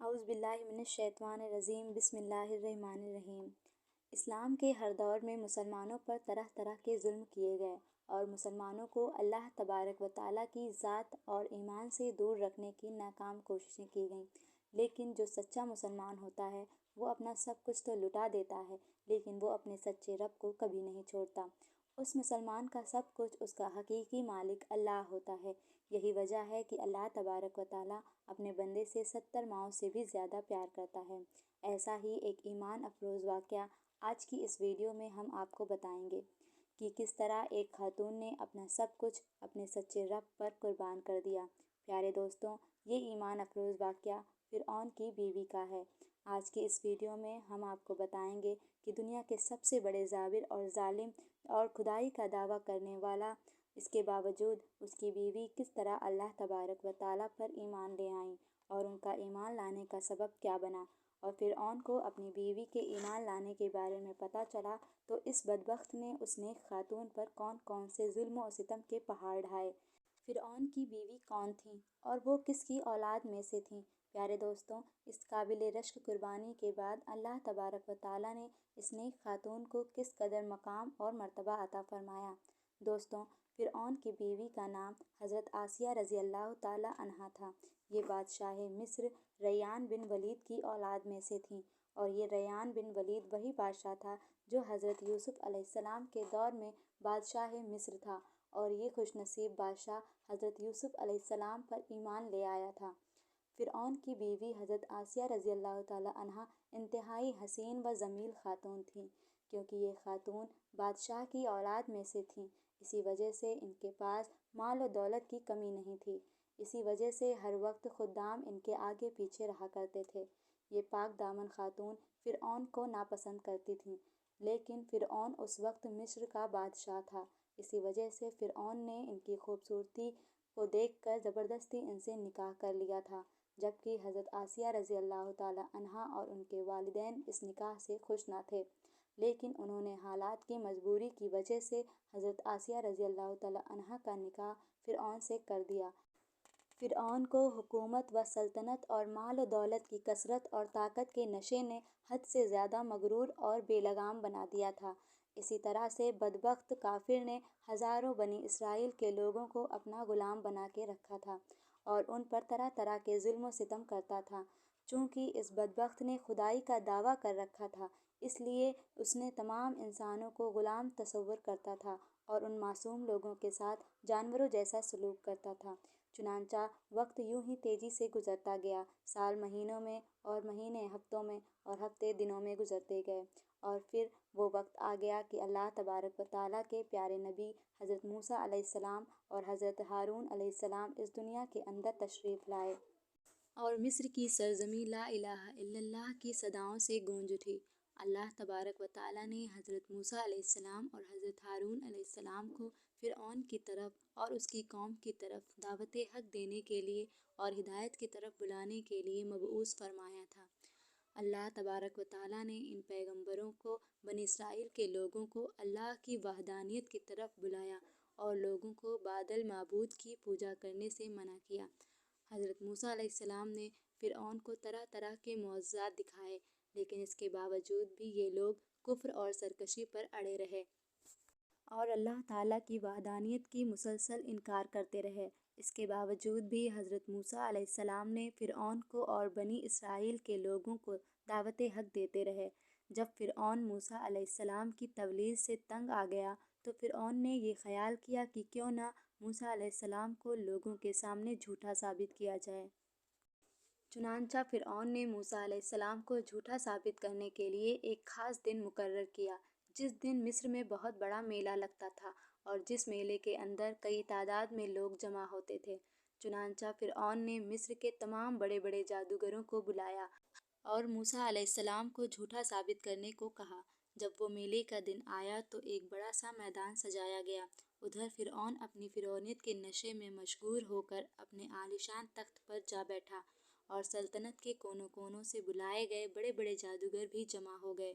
اعوذ باللہ من الشیطان الرجیم بسم اللہ الرحمن الرحیم۔ اسلام کے ہر دور میں مسلمانوں پر طرح طرح کے ظلم کیے گئے اور مسلمانوں کو اللہ تبارک و تعالیٰ کی ذات اور ایمان سے دور رکھنے کی ناکام کوششیں کی گئیں۔ لیکن جو سچا مسلمان ہوتا ہے وہ اپنا سب کچھ تو لٹا دیتا ہے لیکن وہ اپنے سچے رب کو کبھی نہیں چھوڑتا۔ اس مسلمان کا سب کچھ اس کا حقیقی مالک اللہ ہوتا ہے۔ یہی وجہ ہے کہ اللہ تبارک و تعالیٰ اپنے بندے سے 70 ماؤں سے بھی زیادہ پیار کرتا ہے۔ ایسا ہی ایک ایمان افروز واقعہ آج کی اس ویڈیو میں ہم آپ کو بتائیں گے کہ کس طرح ایک خاتون نے اپنا سب کچھ اپنے سچے رب پر قربان کر دیا۔ پیارے دوستوں، یہ ایمان افروز واقعہ فرعون کی بیوی کا ہے۔ آج کی اس ویڈیو میں ہم آپ کو بتائیں گے کہ دنیا کے سب سے بڑے جابر اور ظالم اور خدائی کا دعویٰ کرنے والا، اس کے باوجود اس کی بیوی کس طرح اللہ تبارک و تعالیٰ پر ایمان لے آئیں اور ان کا ایمان لانے کا سبب کیا بنا۔ اور فرعون کو اپنی بیوی کے ایمان لانے کے بارے میں پتہ چلا تو اس بدبخت نے اس نیک خاتون پر کون کون سے ظلم و ستم کے پہاڑ ڈھائے۔ فرعون کی بیوی کون تھیں اور وہ کس کی اولاد میں سے تھیں؟ پیارے دوستوں، اس قابل رشک قربانی کے بعد اللہ تبارک و تعالیٰ نے اس نیک خاتون کو کس قدر مقام اور مرتبہ عطا فرمایا۔ دوستوں، فرعون کی بیوی کا نام حضرت آسیہ رضی اللہ تعالیٰ عنہا تھا۔ یہ بادشاہ مصر ریان بن ولید کی اولاد میں سے تھیں اور یہ ریان بن ولید وہی بادشاہ تھا جو حضرت یوسف علیہ السلام کے دور میں بادشاہ مصر تھا اور یہ خوش نصیب بادشاہ حضرت یوسف علیہ السلام پر ایمان لے آیا تھا۔ فرعون کی بیوی حضرت آسیہ رضی اللہ تعالیٰ عنہا انتہائی حسین و جمیل خاتون تھیں، کیونکہ یہ خاتون بادشاہ کی اولاد میں سے تھیں۔ اسی وجہ سے ان کے پاس مال و دولت کی کمی نہیں تھی۔ اسی وجہ سے ہر وقت خدام ان کے آگے پیچھے رہا کرتے تھے۔ یہ پاک دامن خاتون فرعون کو ناپسند کرتی تھیں، لیکن فرعون اس وقت مصر کا بادشاہ تھا۔ اسی وجہ سے فرعون نے ان کی خوبصورتی کو دیکھ کر زبردستی ان سے نکاح کر لیا تھا، جبکہ حضرت آسیہ رضی اللہ تعالیٰ عنہا اور ان کے والدین اس نکاح سے خوش نہ تھے، لیکن انہوں نے حالات کی مجبوری کی وجہ سے حضرت آسیہ رضی اللہ تعالیٰ عنہا کا نکاح فرعون سے کر دیا۔ فرعون کو حکومت و سلطنت اور مال و دولت کی کثرت اور طاقت کے نشے نے حد سے زیادہ مغرور اور بے لگام بنا دیا تھا۔ اسی طرح سے بدبخت کافر نے ہزاروں بنی اسرائیل کے لوگوں کو اپنا غلام بنا کے رکھا تھا اور ان پر طرح طرح کے ظلم و ستم کرتا تھا۔ چونکہ اس بدبخت نے خدائی کا دعویٰ کر رکھا تھا، اس لیے اس نے تمام انسانوں کو غلام تصور کرتا تھا اور ان معصوم لوگوں کے ساتھ جانوروں جیسا سلوک کرتا تھا۔ چنانچہ وقت یوں ہی تیزی سے گزرتا گیا، سال مہینوں میں اور مہینے ہفتوں میں اور ہفتے دنوں میں گزرتے گئے، اور پھر وہ وقت آ گیا کہ اللہ تبارک و تعالیٰ کے پیارے نبی حضرت موسیٰ علیہ السلام اور حضرت ہارون علیہ السلام اس دنیا کے اندر تشریف لائے۔ اور مصر کی سرزمین لا الہ الا اللہ کی صداؤں سے گونج اٹھی۔ اللہ تبارک و تعالیٰ نے حضرت موسیٰ علیہ السلام اور حضرت ہارون علیہ السلام کو فرعون کی طرف اور اس کی قوم کی طرف دعوت حق دینے کے لیے اور ہدایت کی طرف بلانے کے لیے مبعوث فرمایا تھا۔ اللہ تبارک و تعالیٰ نے ان پیغمبروں کو بنی اسرائیل کے لوگوں کو اللہ کی وحدانیت کی طرف بلایا اور لوگوں کو بعدل معبود کی پوجا کرنے سے منع کیا۔ حضرت موسیٰ علیہ السلام نے فرعون کو طرح طرح کے معجزات دکھائے، لیکن اس کے باوجود بھی یہ لوگ کفر اور سرکشی پر اڑے رہے اور اللہ تعالیٰ کی وحدانیت کی مسلسل انکار کرتے رہے۔ اس کے باوجود بھی حضرت موسیٰ علیہ السلام نے فرعون کو اور بنی اسرائیل کے لوگوں کو دعوت حق دیتے رہے۔ جب فرعون موسیٰ علیہ السلام کی تبلیغ سے تنگ آ گیا تو فرعون نے یہ خیال کیا کہ کیوں نہ موسیٰ علیہ السلام کو لوگوں کے سامنے جھوٹا ثابت کیا جائے۔ چنانچہ فرعون نے موسیٰ علیہ السلام کو جھوٹا ثابت کرنے کے لیے ایک خاص دن مقرر کیا، جس دن مصر میں بہت بڑا میلہ لگتا تھا اور جس میلے کے اندر کئی تعداد میں لوگ جمع ہوتے تھے۔ چنانچہ فرعون نے مصر کے تمام بڑے بڑے جادوگروں کو بلایا اور موسیٰ علیہ السلام کو جھوٹا ثابت کرنے کو کہا۔ جب وہ میلے کا دن آیا تو ایک بڑا سا میدان سجایا گیا۔ ادھر فرعون اپنی فرعونیت کے نشے میں مشغول ہو کر اپنے عالیشان تخت پر جا بیٹھا اور سلطنت کے کونوں کونوں سے بلائے گئے بڑے بڑے جادوگر بھی جمع ہو گئے۔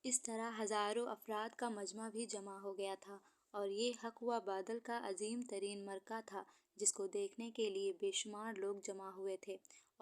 اس طرح ہزاروں افراد کا مجمع بھی جمع ہو گیا تھا اور یہ حق و باطل کا عظیم ترین معرکہ تھا جس کو دیکھنے کے لیے بے شمار لوگ جمع ہوئے تھے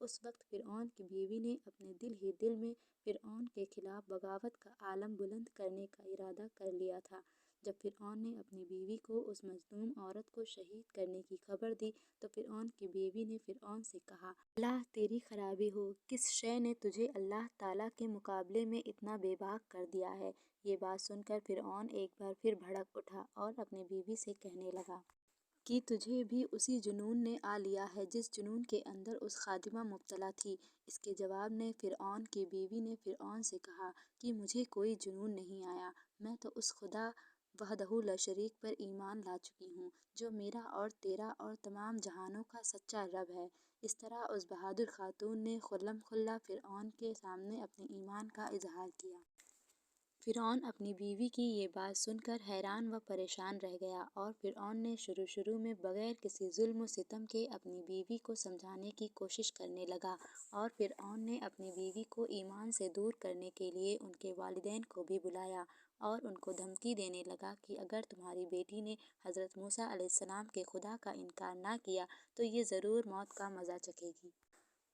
اس وقت فرعون کی بیوی نے اپنے دل ہی دل میں فرعون کے خلاف بغاوت کا علم بلند کرنے کا ارادہ کر لیا تھا۔ جب فرعون نے اپنی بیوی کو اس مظلوم عورت کو شہید کرنے کی خبر دی تو فرعون کی بیوی نے فرعون سے کہا، اللہ تیری خرابی ہو، کس شے نے تجھے اللہ تعالیٰ کے مقابلے میں اتنا بے باک کر دیا ہے؟ یہ بات سن کر فرعون ایک بار پھر بھڑک اٹھا اور اپنی بیوی سے کہنے لگا کہ تجھے بھی اسی جنون نے آ لیا ہے جس جنون کے اندر اس خادمہ مبتلا تھی۔ اس کے جواب میں فرعون کی بیوی نے فرعون سے کہا کہ مجھے کوئی جنون نہیں آیا، میں تو اس خدا وحدہ لا شریک پر ایمان لا چکی ہوں جو میرا اور تیرا اور تمام جہانوں کا سچا رب ہے۔ اس طرح اس بہادر خاتون نے کھلم کھلا فرعون کے سامنے اپنے ایمان کا اظہار کیا۔ فرعون اپنی بیوی کی یہ بات سن کر حیران و پریشان رہ گیا اور فرعون نے شروع میں بغیر کسی ظلم و ستم کے اپنی بیوی کو سمجھانے کی کوشش کرنے لگا، اور فرعون نے اپنی بیوی کو ایمان سے دور کرنے کے لیے ان کے والدین کو بھی بلایا اور ان کو دھمکی دینے لگا کہ اگر تمہاری بیٹی نے حضرت موسیٰ علیہ السلام کے خدا کا انکار نہ کیا تو یہ ضرور موت کا مزہ چکھے گی۔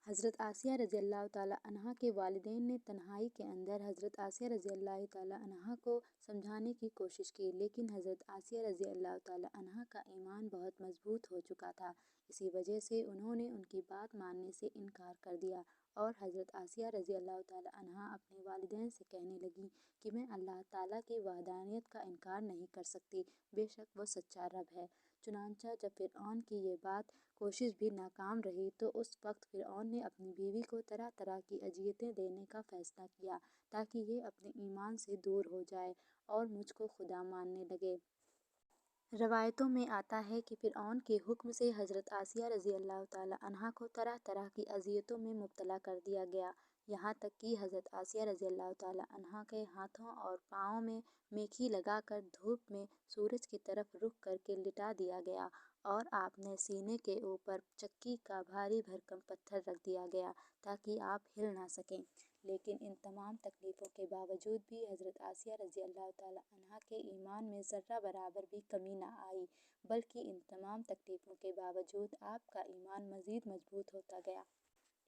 حضرت آسیہ رضی اللہ تعالیٰ عنہا کے والدین نے تنہائی کے اندر حضرت آسیہ رضی اللہ تعالیٰ عنہا کو سمجھانے کی کوشش کی، لیکن حضرت آسیہ رضی اللہ تعالیٰ عنہا کا ایمان بہت مضبوط ہو چکا تھا۔ اسی وجہ سے انہوں نے ان کی بات ماننے سے انکار کر دیا اور حضرت آسیہ رضی اللہ تعالیٰ عنہا اپنے والدین سے کہنے لگیں کہ میں اللہ تعالیٰ کی وحدانیت کا انکار نہیں کر سکتی، بے شک وہ سچا رب ہے۔ چنانچہ جب فرعون کی یہ بات کوشش بھی ناکام رہی تو اس وقت فرعون نے اپنی بیوی کو طرح طرح کی اذیتیں دینے کا فیصلہ کیا تاکہ یہ اپنے ایمان سے دور ہو جائے اور مجھ کو خدا ماننے لگے۔ روایتوں میں آتا ہے کہ فرعون کے حکم سے حضرت آسیہ رضی اللہ تعالیٰ عنہا کو طرح طرح کی اذیتوں میں مبتلا کر دیا گیا، یہاں تک کہ حضرت آسیہ رضی اللہ تعالیٰ عنہا کے ہاتھوں اور پاؤں میں میکھی لگا کر دھوپ میں سورج کی طرف رخ کر کے لٹا دیا گیا اور آپ نے سینے کے اوپر چکی کا بھاری بھرکم پتھر رکھ دیا گیا تاکہ آپ ہل نہ سکیں۔ لیکن ان تمام تکلیفوں کے باوجود بھی حضرت آسیہ رضی اللہ تعالیٰ عنہا کے ایمان میں ذرہ برابر بھی کمی نہ آئی، بلکہ ان تمام تکلیفوں کے باوجود آپ کا ایمان مزید مضبوط ہوتا گیا۔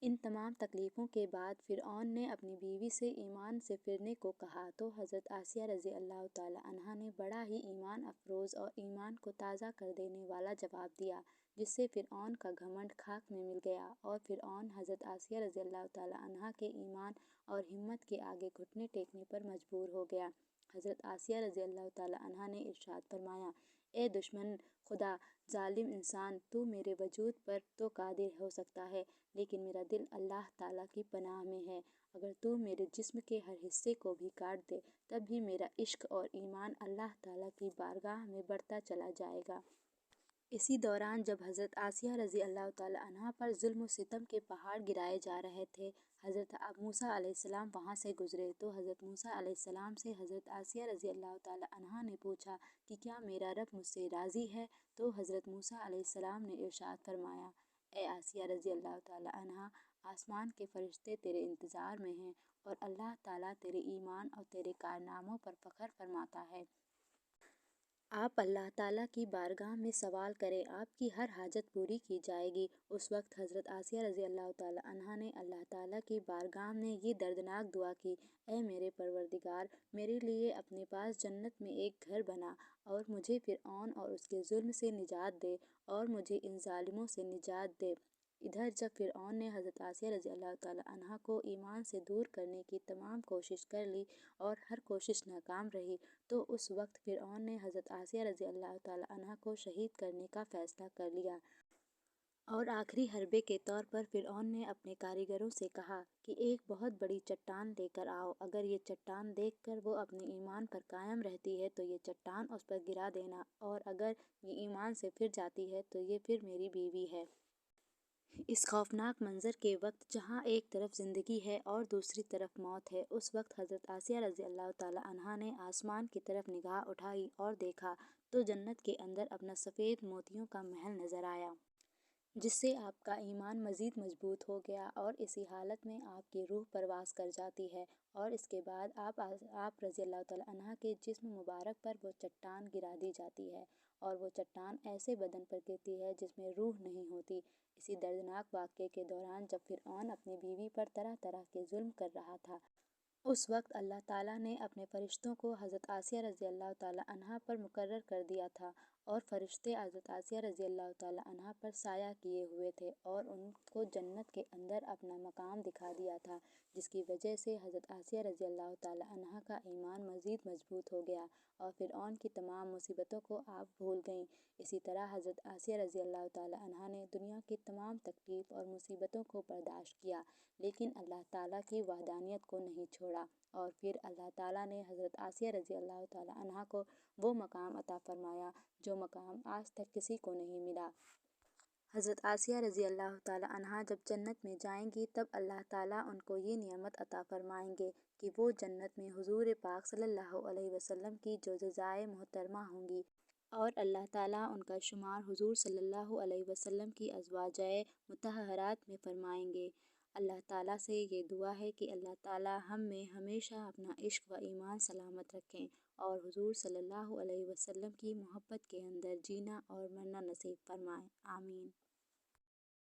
ان تمام تکلیفوں کے بعد فرعون نے اپنی بیوی سے ایمان سے پھرنے کو کہا تو حضرت آسیہ رضی اللہ تعالیٰ عنہا نے بڑا ہی ایمان افروز اور ایمان کو تازہ کر دینے والا جواب دیا، جس سے فرعون کا گھمنڈ خاک میں مل گیا اور فرعون حضرت آسیہ رضی اللہ تعالیٰ عنہا کے ایمان اور ہمت کے آگے گھٹنے ٹیکنے پر مجبور ہو گیا۔ حضرت آسیہ رضی اللہ تعالیٰ عنہا نے ارشاد فرمایا، اے دشمن خدا، ظالم انسان، تو میرے وجود پر تو قادر ہو سکتا ہے لیکن میرا دل اللہ تعالیٰ کی پناہ میں ہے، اگر تو میرے جسم کے ہر حصے کو بھی کاٹ دے تب بھی میرا عشق اور ایمان اللہ تعالیٰ کی بارگاہ میں بڑھتا چلا جائے گا۔ اسی دوران جب حضرت آسیہ رضی اللہ تعالیٰ عنہا پر ظلم و ستم کے پہاڑ گرائے جا رہے تھے، حضرت موسیٰ علیہ السلام وہاں سے گزرے تو حضرت موسیٰ علیہ السلام سے حضرت آسیہ رضی اللہ تعالیٰ عنہا نے پوچھا کہ کیا میرا رب مجھ سے راضی ہے؟ تو حضرت موسیٰ علیہ السلام نے ارشاد فرمایا، اے آسیہ رضی اللہ تعالیٰ عنہا، آسمان کے فرشتے تیرے انتظار میں ہیں اور اللہ تعالیٰ تیرے ایمان اور تیرے کارناموں پر فخر فرماتا ہے۔ آپ اللہ تعالیٰ کی بارگاہ میں سوال کریں، آپ کی ہر حاجت پوری کی جائے گی۔ اس وقت حضرت آسیہ رضی اللہ تعالیٰ عنہا نے اللہ تعالیٰ کی بارگاہ میں یہ دردناک دعا کی، اے میرے پروردگار، میرے لیے اپنے پاس جنت میں ایک گھر بنا اور مجھے فرعون اور اس کے ظلم سے نجات دے اور مجھے ان ظالموں سے نجات دے۔ ادھر جب فرعون نے حضرت آسیہ رضی اللہ تعالیٰ عنہا کو ایمان سے دور کرنے کی تمام کوشش کر لی اور ہر کوشش ناکام رہی تو اس وقت فرعون نے حضرت آسیہ رضی اللہ تعالیٰ عنہا کو شہید کرنے کا فیصلہ کر لیا، اور آخری حربے کے طور پر فرعون نے اپنے کاریگروں سے کہا کہ ایک بہت بڑی چٹان لے کر آؤ، اگر یہ چٹان دیکھ کر وہ اپنے ایمان پر قائم رہتی ہے تو یہ چٹان اس پر گرا دینا، اور اگر یہ ایمان سے پھر جاتی ہے تو یہ پھر میری بیوی ہے۔ اس خوفناک منظر کے وقت جہاں ایک طرف زندگی ہے اور دوسری طرف موت ہے، اس وقت حضرت آسیہ رضی اللہ تعالیٰ عنہا نے آسمان کی طرف نگاہ اٹھائی اور دیکھا تو جنت کے اندر اپنا سفید موتیوں کا محل نظر آیا۔ جس سے آپ کا ایمان مزید مضبوط ہو گیا اور اسی حالت میں آپ کی روح پرواز کر جاتی ہے، اور اس کے بعد آپ رضی اللہ تعالیٰ عنہ کے جسم مبارک پر وہ چٹان گرا دی جاتی ہے، اور وہ چٹان ایسے بدن پر گرتی ہے جس میں روح نہیں ہوتی۔ اسی دردناک واقعے کے دوران جب فرعون اپنی بیوی پر طرح طرح کے ظلم کر رہا تھا، اس وقت اللہ تعالیٰ نے اپنے فرشتوں کو حضرت آسیہ رضی اللہ تعالیٰ عنہا پر مقرر کر دیا تھا، اور فرشتے حضرت آسیہ رضی اللہ تعالیٰ عنہا پر سایہ کیے ہوئے تھے اور ان کو جنت کے اندر اپنا مقام دکھا دیا تھا، جس کی وجہ سے حضرت آسیہ رضی اللہ تعالیٰ عنہا کا ایمان مزید مضبوط ہو گیا اور فرعون کی تمام مصیبتوں کو آپ بھول گئیں۔ اسی طرح حضرت آسیہ رضی اللہ تعالیٰ عنہا نے دنیا کی تمام تکلیف اور مصیبتوں کو برداشت کیا، لیکن اللہ تعالیٰ کی وحدانیت کو نہیں چھوڑا، اور پھر اللہ تعالیٰ نے حضرت آسیہ رضی اللہ تعالیٰ عنہا کو وہ مقام عطا فرمایا جو مقام آج تک کسی کو نہیں ملا۔ حضرت آسیہ رضی اللہ تعالیٰ عنہا جب جنت میں جائیں گی تب اللہ تعالیٰ ان کو یہ نعمت عطا فرمائیں گے کہ وہ جنت میں حضور پاک صلی اللہ علیہ وسلم کی جو جزائے محترمہ ہوں گی، اور اللہ تعالیٰ ان کا شمار حضور صلی اللہ علیہ وسلم کی ازواجائے مطہرات میں فرمائیں گے۔ اللہ تعالیٰ سے یہ دعا ہے کہ اللہ تعالیٰ ہم میں ہمیشہ اپنا عشق و ایمان سلامت رکھیں اور حضور صلی اللہ علیہ وسلم کی محبت کے اندر جینا اور مرنا نصیب فرمائیں، آمین۔